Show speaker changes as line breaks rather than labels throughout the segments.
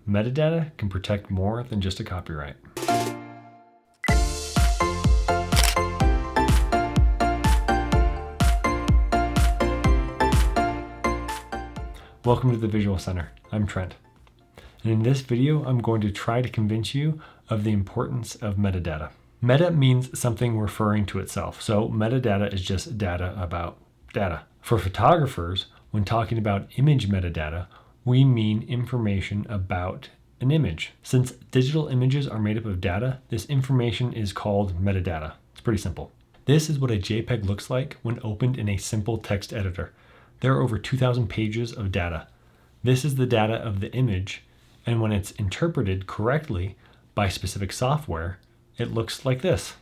metadata can protect more than just a copyright. Welcome to the Visual Center. I'm Trent. And in this video, I'm going to try to convince you of the importance of metadata. Meta means something referring to itself. So metadata is just data about data. For photographers, when talking about image metadata, we mean information about an image. Since digital images are made up of data, this information is called metadata. It's pretty simple. This is what a JPEG looks like when opened in a simple text editor. There are over 2,000 pages of data. This is the data of the image, and when it's interpreted correctly by specific software, it looks like this,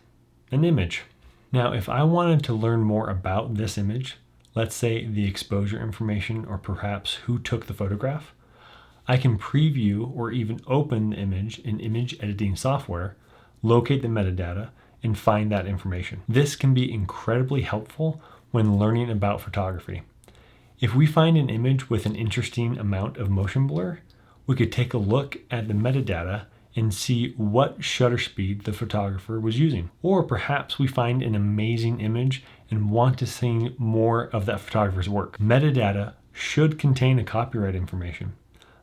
an image. Now, if I wanted to learn more about this image, let's say the exposure information or perhaps who took the photograph, I can preview or even open the image in image editing software, locate the metadata, and find that information. This can be incredibly helpful when learning about photography. If we find an image with an interesting amount of motion blur, we could take a look at the metadata and see what shutter speed the photographer was using. Or perhaps we find an amazing image and want to see more of that photographer's work. Metadata should contain a copyright information,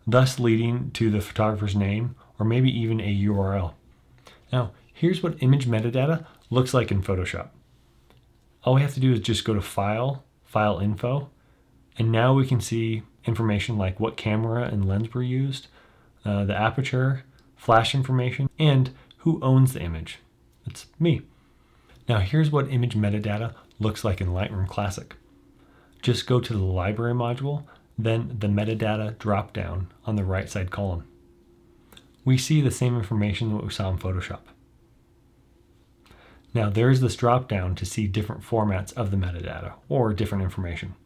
thus leading to the photographer's name or maybe even a URL. Now, here's what image metadata looks like in Photoshop. All we have to do is just go to File, File Info, and now we can see information like what camera and lens were used, the aperture, flash information, and who owns the image. It's me. Now here's what image metadata looks like in Lightroom Classic. Just go to the library module, then the metadata drop-down on the right side column. We see the same information that we saw in Photoshop. Now there's this drop-down to see different formats of the metadata or different information.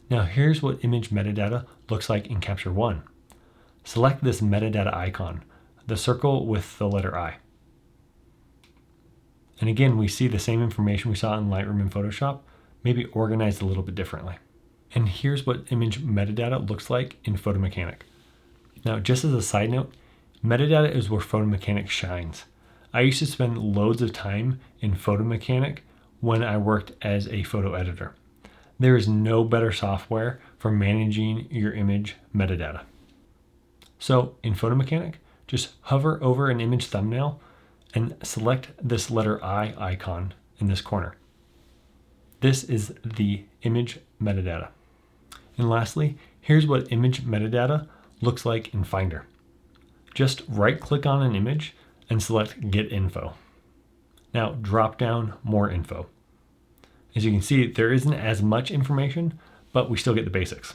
Now here's what image metadata looks like in Capture One. Select this metadata icon, the circle with the letter I. And again, we see the same information we saw in Lightroom and Photoshop, maybe organized a little bit differently. And here's what image metadata looks like in PhotoMechanic. Now, just as a side note, metadata is where PhotoMechanic shines. I used to spend loads of time in PhotoMechanic when I worked as a photo editor. There is no better software for managing your image metadata. So in PhotoMechanic, just hover over an image thumbnail and select this letter I icon in this corner. This is the image metadata. And lastly, here's what image metadata looks like in Finder. Just right-click on an image and select Get Info. Now drop down More Info. As you can see, there isn't as much information, but we still get the basics.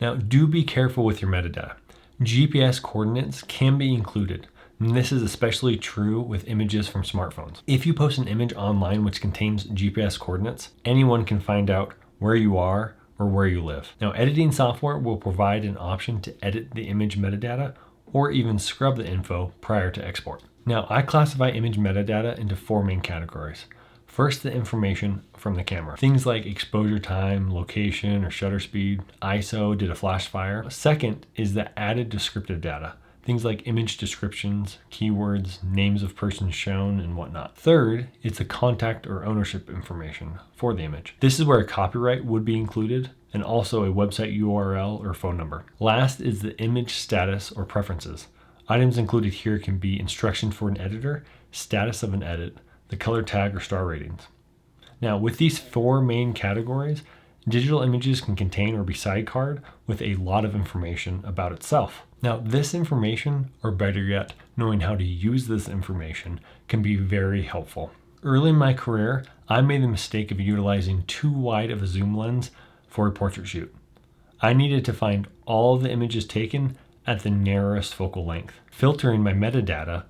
Now do be careful with your metadata. GPS coordinates can be included, and this is especially true with images from smartphones. If you post an image online which contains GPS coordinates, anyone can find out where you are or where you live. Now, editing software will provide an option to edit the image metadata or even scrub the info prior to export. Now, I classify image metadata into 4 main categories. First, the information from the camera. Things like exposure time, location or shutter speed, ISO, did a flash fire. Second is the added descriptive data. Things like image descriptions, keywords, names of persons shown, and whatnot. Third, it's the contact or ownership information for the image. This is where a copyright would be included, and also a website URL or phone number. Last is the image status or preferences. Items included here can be instructions for an editor, status of an edit, the color tag or star ratings. Now, with these 4 main categories, digital images can contain or be sidecarred with a lot of information about itself. Now, this information, or better yet, knowing how to use this information, can be very helpful. Early in my career, I made the mistake of utilizing too wide of a zoom lens for a portrait shoot. I needed to find all of the images taken at the narrowest focal length. Filtering my metadata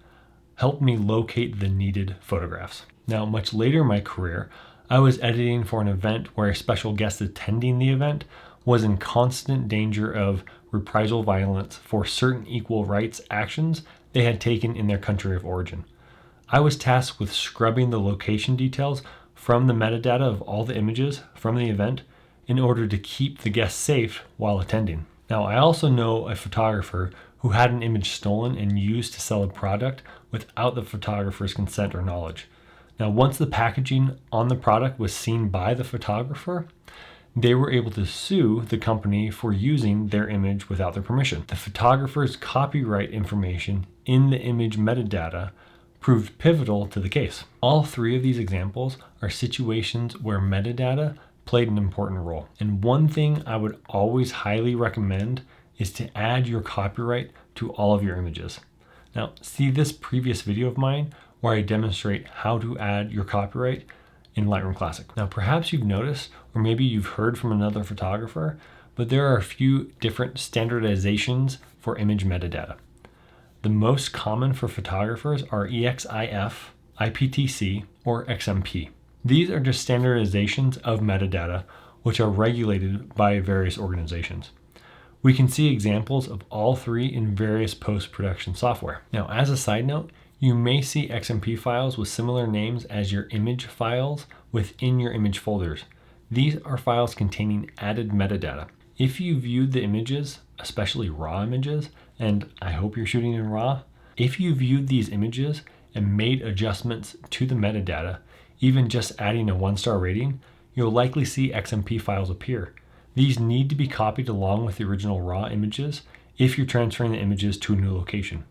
helped me locate the needed photographs. Now, much later in my career, I was editing for an event where a special guest attending the event was in constant danger of reprisal violence for certain equal rights actions they had taken in their country of origin. I was tasked with scrubbing the location details from the metadata of all the images from the event in order to keep the guests safe while attending. Now, I also know a photographer who who had an image stolen and used to sell a product without the photographer's consent or knowledge. Now, once the packaging on the product was seen by the photographer, they were able to sue the company for using their image without their permission. The photographer's copyright information in the image metadata proved pivotal to the case. All three of these examples are situations where metadata played an important role. And one thing I would always highly recommend is to add your copyright to all of your images. Now, see this previous video of mine where I demonstrate how to add your copyright in Lightroom Classic. Now, perhaps you've noticed, or maybe you've heard from another photographer, but there are a few different standardizations for image metadata. The most common for photographers are EXIF, IPTC, or XMP. These are just standardizations of metadata, which are regulated by various organizations. We can see examples of all three in various post-production software. Now, as a side note, you may see XMP files with similar names as your image files within your image folders. These are files containing added metadata. If you viewed the images, especially raw images, and I hope you're shooting in RAW, if you viewed these images and made adjustments to the metadata, even just adding a 1-star rating, you'll likely see XMP files appear. These need to be copied along with the original raw images if you're transferring the images to a new location.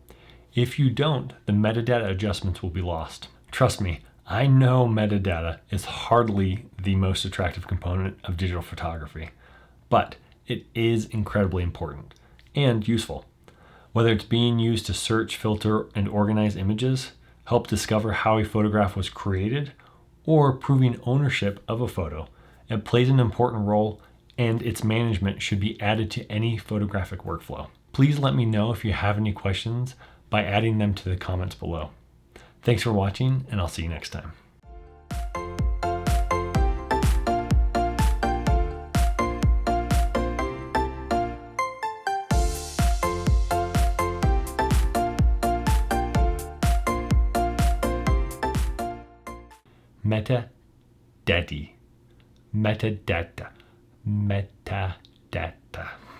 If you don't, the metadata adjustments will be lost. Trust me, I know metadata is hardly the most attractive component of digital photography, but it is incredibly important and useful. Whether it's being used to search, filter, and organize images, help discover how a photograph was created, or proving ownership of a photo, it plays an important role, and its management should be added to any photographic workflow. Please let me know if you have any questions by adding them to the comments below. Thanks for watching, and I'll see you next time. Metadata.